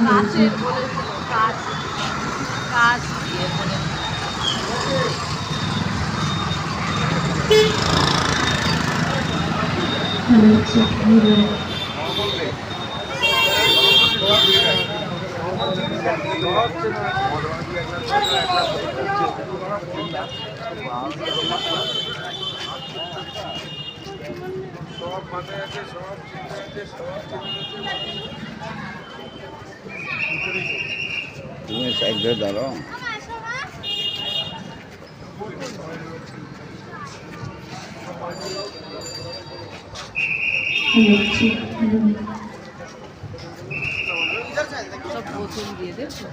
কাচের বলেছিল, কাচ কাচ দিয়ে বলে তুমি সাইড ধরে দাঁড়াও। সব বোতল দিয়ে দেখো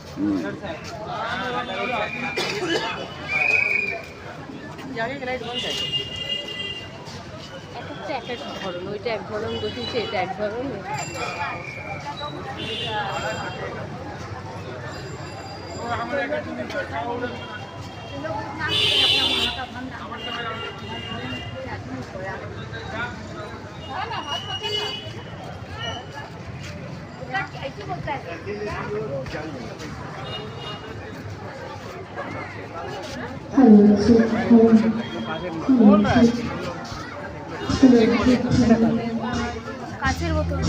এক এক ধরন, ওইটা এক ধরন বসেছে, এটা এক ধরন। কাচের বোতল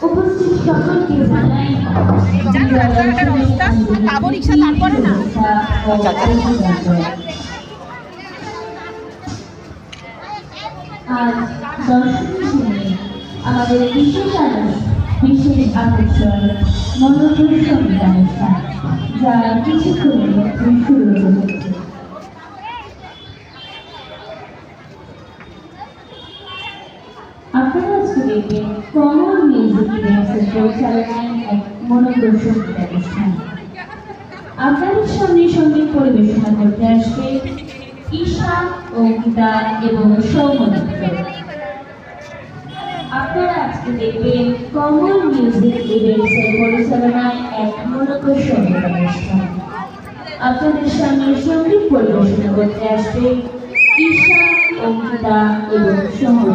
উপস্থিত সকলকে জানাই পাবো রিক্সা তারপরে না। আজ দর্শনীয় দিনে আমাদের বিশেষ আকর্ষণ মনোরম সঙ্গীত অনুষ্ঠান, যা কিছুক্ষণের মধ্যে শুরু হচ্ছে। আপনারা আজকে দেখবেন কমন মিউজিক ইভেন্টসের পরিচালনায় এক মনোরম সঙ্গীত অনুষ্ঠান। আপনাদের সামনে সঙ্গীত পরিবেশনা করতে আসবে ঈশা, অঙ্কিতা এবং সৌমদত্ত। আপনারা আজকে দেখবেন কমন মিউজিক ইভেন্টসের পরিচালনায় এক মনোরম সঙ্গীত অনুষ্ঠান। আপনাদের সামনে সঙ্গীত পরিবেশনা করতে আসবে ঈশা, অঙ্কিতা এবং সৌমদত্ত।